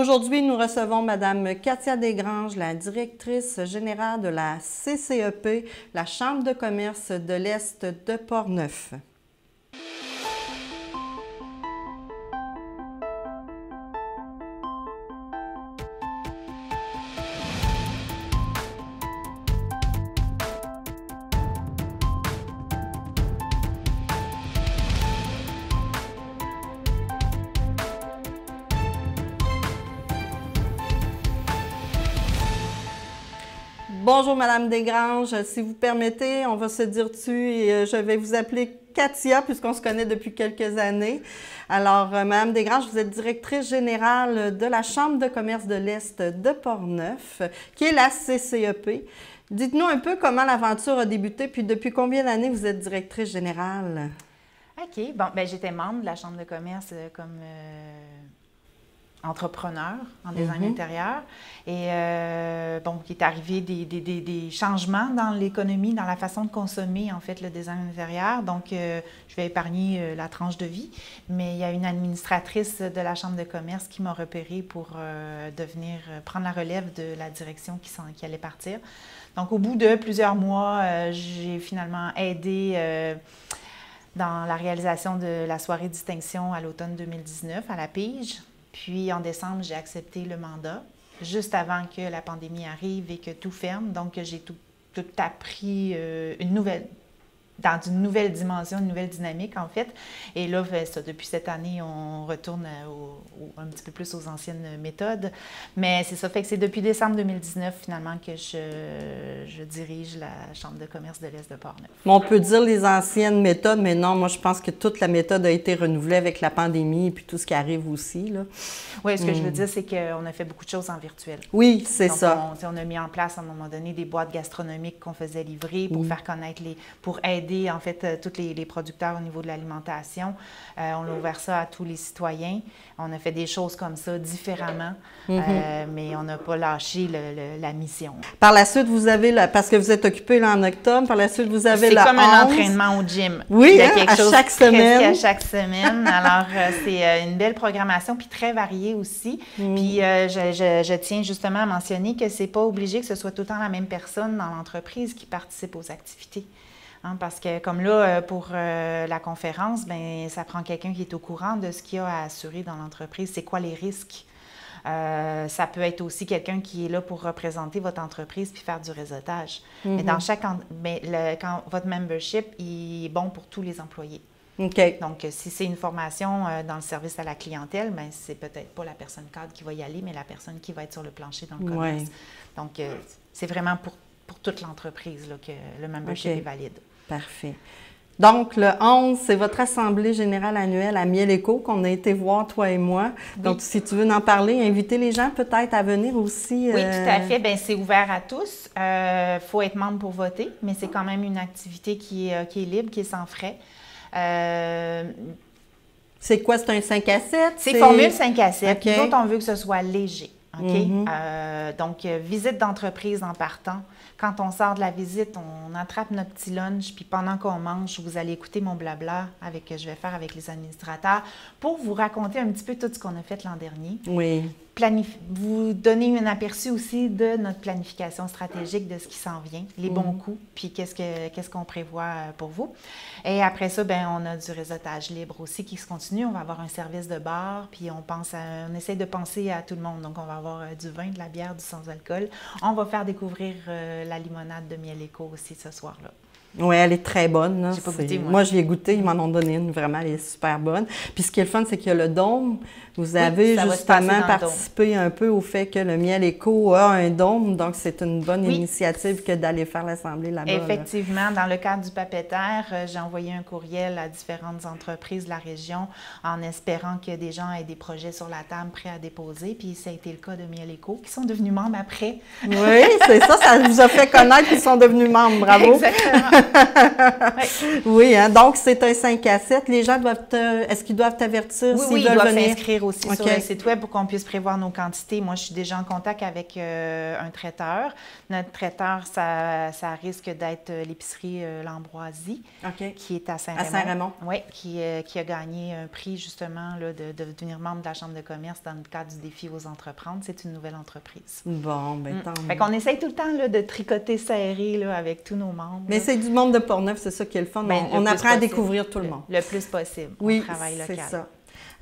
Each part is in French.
Aujourd'hui, nous recevons Mme Katia Desgranges, la directrice générale de la CCEP, la Chambre de commerce de l'Est de Portneuf. Bonjour Madame Desgranges, si vous permettez, on va se dire tu et je vais vous appeler Katia puisqu'on se connaît depuis quelques années. Alors Madame Desgranges, vous êtes directrice générale de la Chambre de commerce de l'Est de Portneuf, qui est la CCEP. Dites-nous un peu comment l'aventure a débuté, puis depuis combien d'années vous êtes directrice générale? OK. Bon, bien, j'étais membre de la Chambre de commerce comme entrepreneur en design intérieur. Et bon, il est arrivé des changements dans l'économie, dans la façon de consommer, en fait, le design intérieur. Donc, je vais épargner la tranche de vie. Mais il y a une administratrice de la Chambre de commerce qui m'a repérée pour devenir prendre la relève de la direction qui allait partir. Donc, au bout de plusieurs mois, j'ai finalement aidé dans la réalisation de la soirée distinction à l'automne 2019 à la Pige. Puis, en décembre, j'ai accepté le mandat, juste avant que la pandémie arrive et que tout ferme. Donc, j'ai tout appris dans une nouvelle dimension, une nouvelle dynamique, en fait. Et là, ça, depuis cette année, on retourne un petit peu plus aux anciennes méthodes. Mais c'est ça, fait que c'est depuis décembre 2019, finalement, que je dirige la Chambre de commerce de l'Est de Portneuf. Bon, on peut dire les anciennes méthodes, mais non, moi, je pense que toute la méthode a été renouvelée avec la pandémie et puis tout ce qui arrive aussi, là. Oui, ce que je veux dire, c'est qu'on a fait beaucoup de choses en virtuel. Oui, c'est ça. On a mis en place, à un moment donné, des boîtes gastronomiques qu'on faisait livrer pour faire connaître pour aider en fait tous les producteurs au niveau de l'alimentation. On a ouvert ça à tous les citoyens. On a fait des choses comme ça différemment, mais on n'a pas lâché la mission. Par la suite, vous avez, parce que vous êtes occupé là, en octobre, par la suite, vous avez c'est la comme 11. Un entraînement au gym. Oui, il y a quelque chose chaque semaine. À chaque semaine. Alors, c'est une belle programmation, puis très variée aussi. Puis, je tiens justement à mentionner que c'est pas obligé que ce soit tout le temps la même personne dans l'entreprise qui participe aux activités. Hein, parce que comme là, pour la conférence, bien, ça prend quelqu'un qui est au courant de ce qu'il y a à assurer dans l'entreprise. C'est quoi les risques? Ça peut être aussi quelqu'un qui est là pour représenter votre entreprise puis faire du réseautage. Mais dans quand votre membership il est bon pour tous les employés. Okay. Donc, si c'est une formation dans le service à la clientèle, bien, c'est peut-être pas la personne cadre qui va y aller, mais la personne qui va être sur le plancher dans le commerce. Donc, c'est vraiment pour toute l'entreprise là, que le membership est valide. Parfait. Donc, le 11, c'est votre assemblée générale annuelle à Miel Éco qu'on a été voir, toi et moi. Oui. Donc, si tu veux en parler, inviter les gens peut-être à venir aussi. Oui, tout à fait. Bien, c'est ouvert à tous. Faut être membre pour voter, mais c'est quand même une activité qui est libre, qui est sans frais. C'est quoi? C'est un 5 à 7? C'est formule 5 à 7. Okay. Nous autres, on veut que ce soit léger. OK? Donc, visite d'entreprise en partant. Quand on sort de la visite, on attrape notre petit lunch, puis pendant qu'on mange, vous allez écouter mon blabla que je vais faire avec les administrateurs pour vous raconter un petit peu tout ce qu'on a fait l'an dernier. Oui. Vous donner un aperçu aussi de notre planification stratégique, de ce qui s'en vient, les bons coups, puis qu'est-ce qu'on prévoit pour vous. Et après ça, bien, on a du réseautage libre aussi qui se continue. On va avoir un service de bar, puis on essaie de penser à tout le monde. Donc, on va avoir du vin, de la bière, du sans-alcool. On va faire découvrir la limonade de Miel Éco aussi ce soir-là. Oui, elle est très bonne. J'ai pas goûté, moi. Moi, je l'ai goûté. Ils m'en ont donné une. Vraiment, elle est super bonne. Puis, ce qui est le fun, c'est qu'il y a le dôme. Vous avez justement participé un peu au fait que le Miel Éco a un dôme. Donc, c'est une bonne initiative que d'aller faire l'assemblée là-bas. Effectivement. Dans le cadre du papeteire, j'ai envoyé un courriel à différentes entreprises de la région en espérant que des gens aient des projets sur la table prêts à déposer. Puis, ça a été le cas de Miel Éco, qui sont devenus membres après. Oui, c'est ça. Ça vous a fait connaître qu'ils sont devenus membres. Bravo. Exactement. Oui. Oui, hein? Donc c'est un 5 à 7. Les gens doivent est-ce qu'ils doivent t'avertir Oui, s'ils oui, ils veulent doivent venir? s'inscrire aussi OK. sur le site web pour qu'on puisse prévoir nos quantités. Moi, je suis déjà en contact avec un traiteur. Notre traiteur, ça risque d'être l'épicerie L'Ambroisie, OK. qui est à Saint-Raymond. À Saint-Raymond. Oui, qui a gagné un prix justement là, de devenir membre de la Chambre de commerce dans le cadre du défi aux entreprendre. C'est une nouvelle entreprise. Bon, bien tant mieux. Fait qu'on essaye tout le temps là, de tricoter serré là, avec tous nos membres. Mais c'est du monde de Portneuf, c'est ça qui est le fun. Ben, on le plus apprend à possible. découvrir tout le monde. Le plus possible. Oui, On travaille c'est local. ça.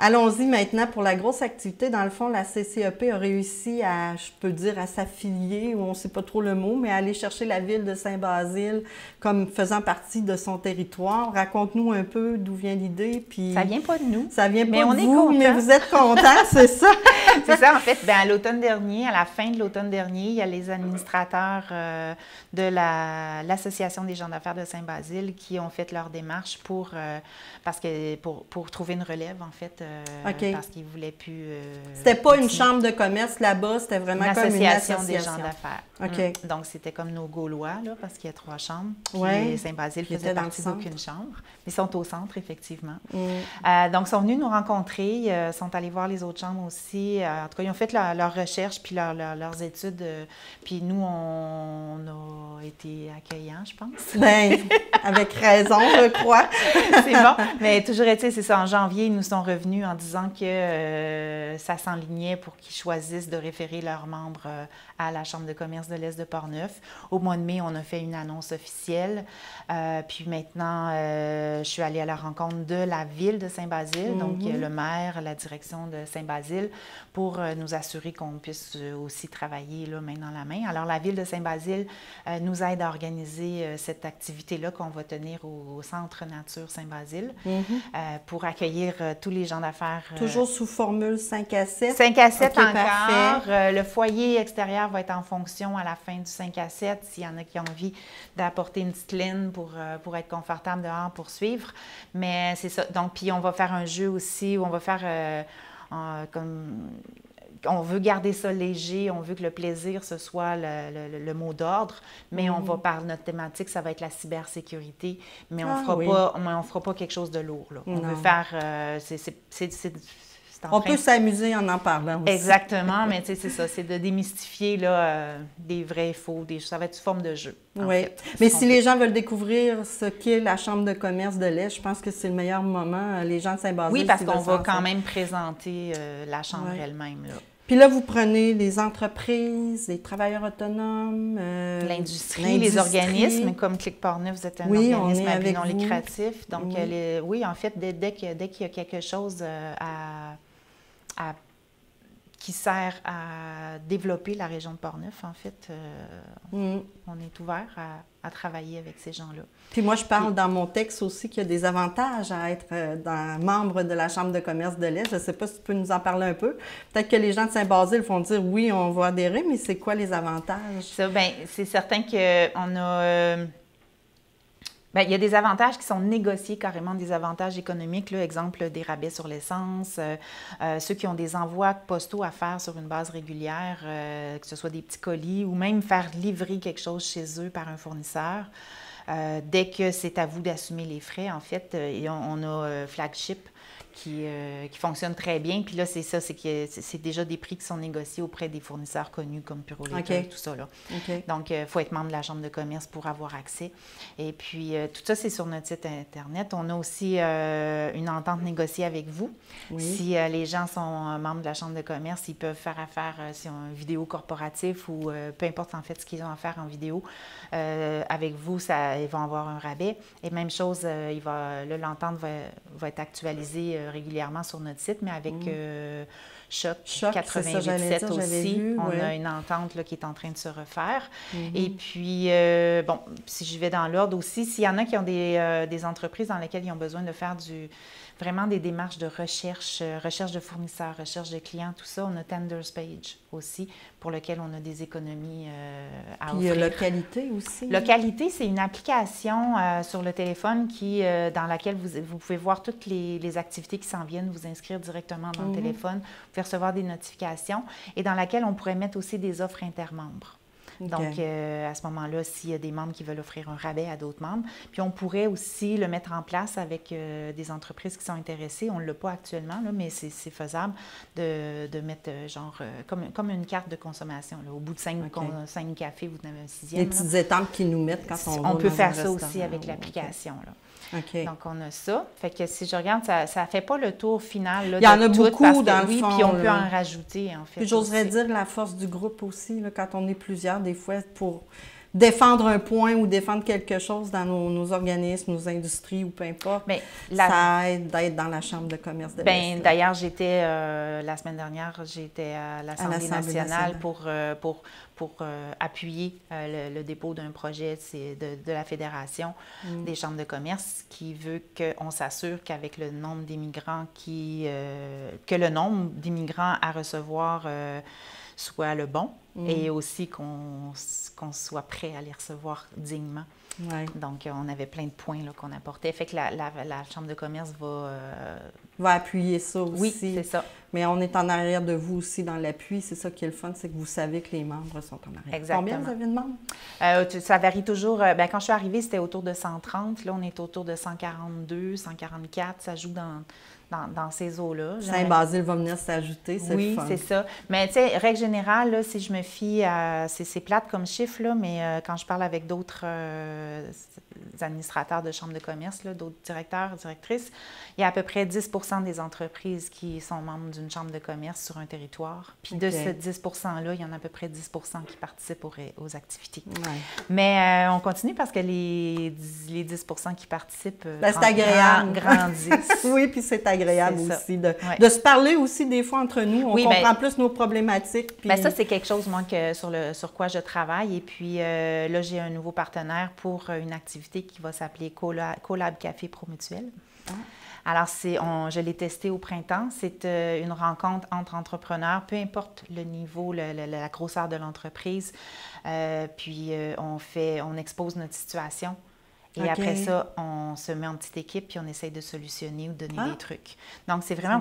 Allons-y maintenant pour la grosse activité. Dans le fond, la CCEP a réussi à, je peux dire, à s'affilier, ou on ne sait pas trop le mot, mais à aller chercher la ville de Saint-Basile comme faisant partie de son territoire. Raconte-nous un peu d'où vient l'idée. Puis Ça vient pas de nous. ça vient Mais pas on de est vous, mais contents. vous êtes contents, c'est ça? C'est ça, en fait. Bien, à l'automne dernier, à la fin de l'automne dernier, il y a les administrateurs de l'Association des gens d'affaires de Saint-Basile qui ont fait leur démarche pour trouver une relève, en fait, OK. parce qu'ils ne voulaient plus... C'était pas une continuer. chambre de commerce là-bas, c'était vraiment Une comme une association association. des gens d'affaires. OK. Donc, c'était comme nos Gaulois, là, parce qu'il y a 3 chambres. Puis Ouais. Saint-Basile Qui faisait étaient dans partie le centre. d'aucune chambre. Mais ils sont au centre, effectivement. Mm. Donc, ils sont venus nous rencontrer, sont allés voir les autres chambres aussi. En tout cas, ils ont fait leurs recherches puis leurs études. Puis nous, on a été accueillants, je pense. Bien, avec raison, je crois. C'est bon. Mais toujours est-il, c'est ça, en janvier, ils nous sont revenus en disant que ça s'enlignait pour qu'ils choisissent de référer leurs membres à la Chambre de commerce de l'Est de Portneuf. Au mois de mai, on a fait une annonce officielle. Puis maintenant, je suis allée à la rencontre de la ville de Saint-Basile, donc le maire, la direction de Saint-Basile, pour nous assurer qu'on puisse aussi travailler là, main dans la main. Alors, la ville de Saint-Basile nous aide à organiser cette activité-là qu'on va tenir au Centre Nature Saint-Basile pour accueillir tous les gens d'affaires. Toujours sous formule 5 à 7. 5 à 7 OK, encore. parfait. Le foyer extérieur va être en fonction à la fin du 5 à 7, s'il y en a qui ont envie d'apporter une petite laine pour être confortable dehors, pour suivre. Mais c'est ça. Donc, puis on va faire un jeu aussi où on va faire comme... On veut garder ça léger, on veut que le plaisir, ce soit le mot d'ordre, mais on va par notre thématique, ça va être la cybersécurité, mais on ne fera pas quelque chose de lourd. Là. On veut faire... On peut s'amuser en parlant aussi. Exactement, mais tu sais, c'est ça, c'est de démystifier là, des vrais faux, ça va être sous forme de jeu. Oui, mais si les gens veulent découvrir ce qu'est la Chambre de commerce de l'Est, je pense que c'est le meilleur moment. Les gens de Saint-Basile. Oui, parce qu'on va quand même présenter la Chambre elle-même. Là. Puis là, vous prenez les entreprises, les travailleurs autonomes, l'industrie, les organismes, comme Clic Portneuf, vous êtes un organisme à but non lucratif. Donc, oui, en fait, dès qu'il y a quelque chose qui sert à développer la région de Portneuf, en fait, on est ouvert à travailler avec ces gens-là. Puis moi, je parle dans mon texte aussi qu'il y a des avantages à être membre de la Chambre de commerce de l'Est. Je ne sais pas si tu peux nous en parler un peu. Peut-être que les gens de Saint-Basile vont dire oui, on va adhérer, mais c'est quoi les avantages? Ça, bien, c'est certain qu'on a... Bien, il y a des avantages qui sont négociés, carrément des avantages économiques. Là, exemple, des rabais sur l'essence, ceux qui ont des envois postaux à faire sur une base régulière, que ce soit des petits colis ou même faire livrer quelque chose chez eux par un fournisseur. Dès que c'est à vous d'assumer les frais, en fait, on a Flagship qui fonctionne très bien. Puis là, c'est ça, c'est déjà des prix qui sont négociés auprès des fournisseurs connus comme Purolator, tout ça. Là. Donc, il faut être membre de la Chambre de commerce pour avoir accès. Et puis, tout ça, c'est sur notre site Internet. On a aussi une entente négociée avec vous. Oui. Si les gens sont membres de la Chambre de commerce, ils peuvent faire affaire, s'ils ont une vidéo corporatif ou peu importe en fait ce qu'ils ont à faire en vidéo, avec vous, ils vont avoir un rabais. Et même chose, l'entente va être actualisée régulièrement sur notre site, mais avec Choc 88.7 aussi. On a une entente là, qui est en train de se refaire. Et puis, bon, si je vais dans l'ordre aussi, s'il y en a qui ont des entreprises dans lesquelles ils ont besoin de faire vraiment des démarches de recherche de fournisseurs, recherche de clients, tout ça, on a Tenders Page aussi, pour lequel on a des économies à offrir. Puis Localité aussi. Localité, c'est une application sur le téléphone dans laquelle vous pouvez voir toutes les activités qui s'en viennent, vous inscrire directement dans le téléphone, vous pouvez recevoir des notifications et dans laquelle on pourrait mettre aussi des offres intermembres. OK. Donc, à ce moment-là, s'il y a des membres qui veulent offrir un rabais à d'autres membres, puis on pourrait aussi le mettre en place avec des entreprises qui sont intéressées. On ne l'a pas actuellement, là, mais c'est faisable de mettre comme une carte de consommation. Là. Au bout de 5 cafés, vous en avez un 6e. Les petites étampes qu'ils nous mettent quand on va peut dans faire un ça restaurant. aussi avec l'application. Là. OK. Donc, on a ça. Fait que si je regarde, ça ne fait pas le tour final. Là, il y en de a tout, beaucoup parce que, dans le oui, fond. Puis on peut là. en rajouter, en fait. Puis j'oserais aussi. dire la force du groupe aussi, là, quand on est plusieurs, des fois, pour défendre un point ou défendre quelque chose dans nos organismes, nos industries ou peu importe, Mais ça aide d'être dans la Chambre de commerce de l'Est. D'ailleurs, j'étais, la semaine dernière, j'étais à l'Assemblée nationale pour appuyer le dépôt d'un projet de la Fédération des chambres de commerce qui veut qu'on s'assure qu'avec le nombre d'immigrants que le nombre d'immigrants à recevoir soit le bon et aussi qu'on soit prêt à les recevoir dignement. Ouais. Donc, on avait plein de points qu'on apportait. Fait que la Chambre de commerce va appuyer ça aussi. Oui, c'est ça. Mais on est en arrière de vous aussi dans l'appui. C'est ça qui est le fun, c'est que vous savez que les membres sont en arrière. Exactement. Combien vous avez de membres? Ça varie toujours. Quand je suis arrivée, c'était autour de 130. Là, on est autour de 142, 144. Ça joue dans ces eaux-là. Saint-Basile va venir s'ajouter, c'est oui, le fun. c'est ça. Mais tu sais, règle générale, là, si je me fie à... C'est plate comme chiffre, là, mais quand je parle avec d'autres administrateurs de chambres de commerce, d'autres directeurs, directrices, il y a à peu près 10 des entreprises qui sont membres d'une chambre de commerce sur un territoire. Puis de ce 10 %-là, il y en a à peu près 10 qui participent aux activités. Ouais. Mais on continue parce que les 10 qui participent c'est agréable. grandissent. Oui, puis c'est agréable aussi de se parler aussi des fois entre nous. On oui, comprend plus nos problématiques. Puis... ça, c'est quelque chose, moi, sur quoi je travaille. Et puis là, j'ai un nouveau partenaire pour une activité qui va s'appeler Collab Café Promutuel. Ah. Alors, je l'ai testé au printemps. C'est une rencontre entre entrepreneurs, peu importe le niveau, la grosseur de l'entreprise. Puis, on expose notre situation. Et après ça, on se met en petite équipe puis on essaye de solutionner ou donner des trucs. Donc, c'est vraiment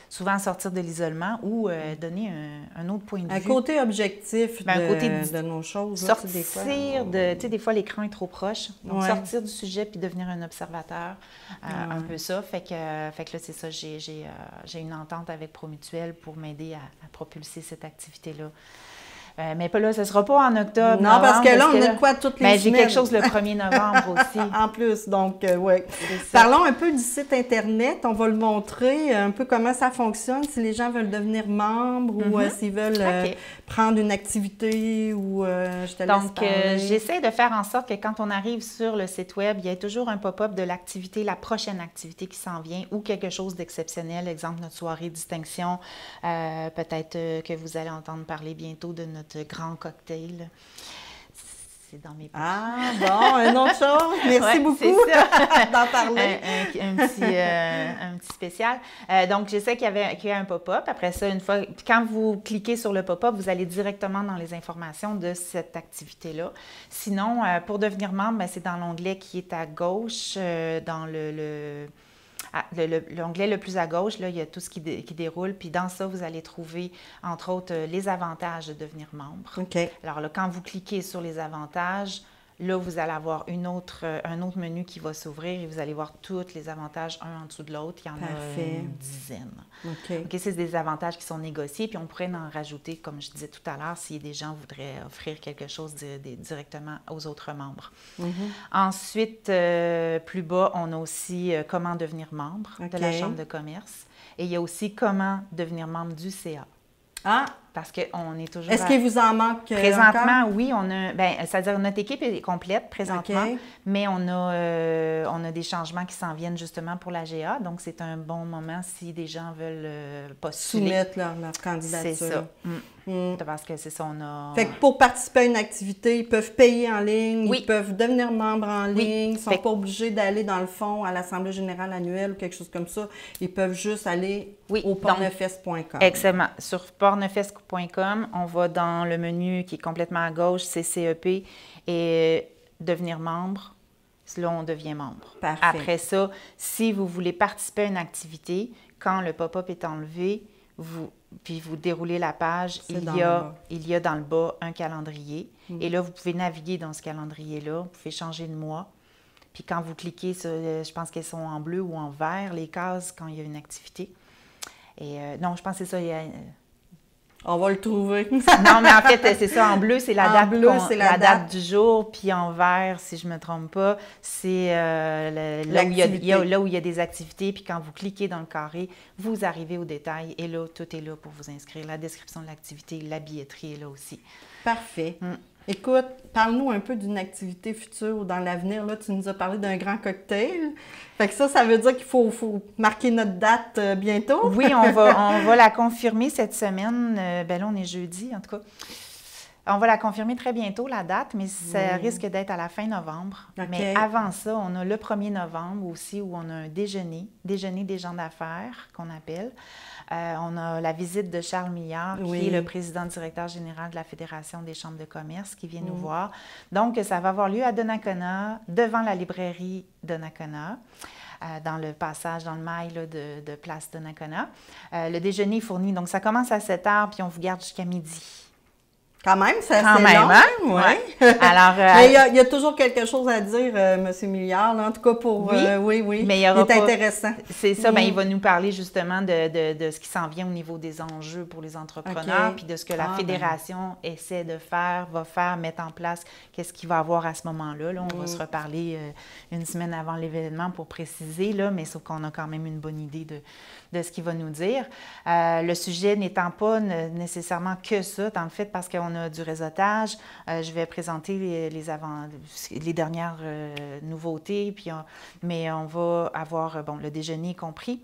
souvent sortir de l'isolement ou donner un autre point de vue. Un côté objectif de nos choses. Sortir des fois, l'écran est trop proche. Donc, sortir du sujet puis devenir un observateur. Un peu ça. Fait que là, c'est ça. J'ai une entente avec Promutuel pour m'aider à propulser cette activité-là. Mais pas là, ce ne sera pas en octobre. Non, parce que là, on a de quoi toutes les semaines. J'ai quelque chose le 1er novembre aussi. En plus, donc, oui. Parlons un peu du site Internet. On va le montrer, un peu comment ça fonctionne, si les gens veulent devenir membres ou s'ils veulent prendre une activité ou je te laisse parler. Donc, j'essaie de faire en sorte que quand on arrive sur le site Web, il y ait toujours un pop-up de l'activité, la prochaine activité qui s'en vient ou quelque chose d'exceptionnel. Exemple, notre soirée distinction. Peut-être que vous allez entendre parler bientôt de notre grand cocktail. C'est dans mes poches. Ah, bon, une autre chose. Merci beaucoup d'en parler. Un petit spécial. Donc, je sais qu'il y a un pop-up. Après ça, une fois, quand vous cliquez sur le pop-up, vous allez directement dans les informations de cette activité-là. Sinon, pour devenir membre, c'est dans l'onglet qui est à gauche, dans l'onglet le plus à gauche, là, il y a tout ce qui déroule. Puis dans ça, vous allez trouver, entre autres, les avantages de devenir membre. OK. Alors là, quand vous cliquez sur les avantages, là, vous allez avoir un autre menu qui va s'ouvrir et vous allez voir tous les avantages un en dessous de l'autre. Il y en a une dizaine. OK, c'est des avantages qui sont négociés. Puis on pourrait en rajouter, comme je disais tout à l'heure, si des gens voudraient offrir quelque chose directement aux autres membres. Ensuite, plus bas, on a aussi comment devenir membre de la Chambre de commerce. Et il y a aussi comment devenir membre du CA. Ah! Parce qu'on est toujours... Est-ce qu'il vous en manque présentement, encore? Oui. C'est-à-dire notre équipe est complète présentement, mais on a des changements qui s'en viennent justement pour la GA. Donc, c'est un bon moment si des gens veulent postuler. Soumettre leur candidature. C'est ça. Parce que c'est ça, on a... Fait que pour participer à une activité, ils peuvent payer en ligne, oui. Ils peuvent devenir membres en ligne, ils ne sont pas obligés d'aller dans le fond à l'Assemblée générale annuelle ou quelque chose comme ça. Ils peuvent juste aller au portneufest.com. Excellent. Sur portneufest.com, on va dans le menu qui est complètement à gauche, c'est CEP, et devenir membre. Là, on devient membre. Parfait. Après ça, si vous voulez participer à une activité, quand le pop-up est enlevé, puis vous déroulez la page, il y a dans le bas un calendrier. Et là, vous pouvez naviguer dans ce calendrier-là, vous pouvez changer de mois. Puis quand vous cliquez sur, je pense qu'elles sont en bleu ou en vert, les cases, quand il y a une activité. Et non, je pense que c'est ça. On va le trouver. Non, mais en fait, c'est ça. En bleu, c'est la date, la date du jour. Puis en vert, si je ne me trompe pas, c'est là où il y a des activités. Puis quand vous cliquez dans le carré, vous arrivez au détail. Et là, tout est là pour vous inscrire. La description de l'activité, la billetterie est là aussi. Parfait. Écoute, parle-nous un peu d'une activité future ou dans l'avenir. Là, tu nous as parlé d'un grand cocktail. Fait que ça veut dire qu'il faut marquer notre date bientôt? Oui, on va la confirmer cette semaine. Ben là, on est jeudi, en tout cas. On va la confirmer très bientôt, la date, mais ça risque d'être à la fin novembre. Okay. Mais avant ça, on a le 1er novembre aussi, où on a un déjeuner des gens d'affaires, qu'on appelle. On a la visite de Charles Milliard, qui est le président-directeur général de la Fédération des chambres de commerce, qui vient nous voir. Donc, ça va avoir lieu à Donnacona, devant la librairie Donnacona, dans le passage, dans le mail là, de Place Donnacona. Le déjeuner est fourni, donc ça commence à 7 h, puis on vous garde jusqu'à midi. Quand même, c'est assez long. Hein? Ouais. Alors, mais il y a toujours quelque chose à dire, M. Milliard, là, en tout cas pour... Oui. Mais il y aura intéressant. C'est ça, ben, il va nous parler justement de ce qui s'en vient au niveau des enjeux pour les entrepreneurs, puis de ce que la Fédération essaie de faire, mettre en place, qu'est-ce qu'il va avoir à ce moment-là. Là, on va se reparler une semaine avant l'événement pour préciser, là, mais sauf qu'on a quand même une bonne idée de ce qu'il va nous dire. Le sujet n'étant pas nécessairement que ça, en fait, parce qu'on a du réseautage. Je vais présenter les dernières nouveautés, mais on va avoir le déjeuner compris.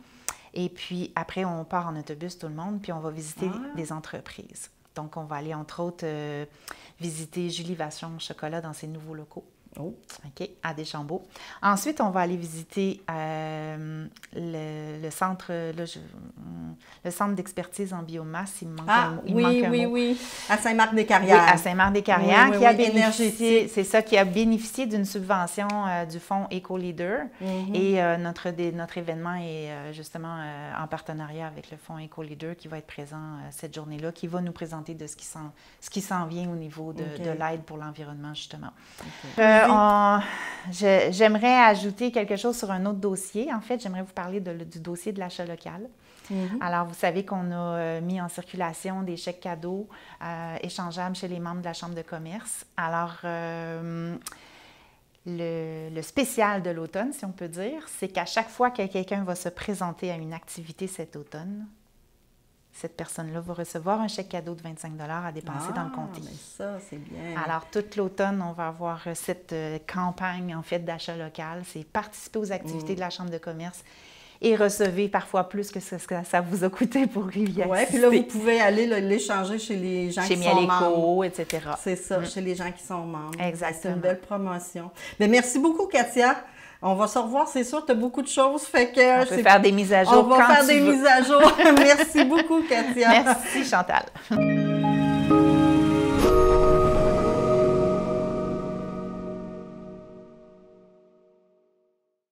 Et puis après, on part en autobus, tout le monde, puis on va visiter des entreprises. Donc, on va aller, entre autres, visiter Julie Vachon Chocolat dans ses nouveaux locaux. OK, à Deschambault. Ensuite, on va aller visiter le centre d'expertise en biomasse. Il me manque un mot. Oui. À Saint-Marc-des-Carrières. Oui, à Saint-Marc-des-Carrières, qui a bénéficié d'une subvention du fonds EcoLeader. Et notre événement est justement en partenariat avec le fonds EcoLeader qui va être présent cette journée-là, qui va nous présenter de ce qui s'en vient au niveau de l'aide pour l'environnement, justement. J'aimerais ajouter quelque chose sur un autre dossier. En fait, j'aimerais vous parler du dossier de l'achat local. Alors, vous savez qu'on a mis en circulation des chèques cadeaux échangeables chez les membres de la Chambre de commerce. Alors, le spécial de l'automne, si on peut dire, c'est qu'à chaque fois que quelqu'un va se présenter à une activité cet automne, cette personne-là va recevoir un chèque cadeau de 25 $ à dépenser dans le comté. Mais ça, c'est bien. Alors, toute l'automne, on va avoir cette campagne, en fait, d'achat local. C'est participer aux activités de la Chambre de commerce et recevez parfois plus que ce que ça vous a coûté pour y assister. Oui, puis là, vous pouvez aller l'échanger chez les gens qui sont membres. etc. C'est ça, chez les gens qui sont membres. Exactement. C'est une belle promotion. Mais merci beaucoup, Katia. On va se revoir, c'est sûr, tu as beaucoup de choses. Fait que on peut faire des mises à jour. On va faire des mises à jour. Merci beaucoup, Katia. Merci, Chantal.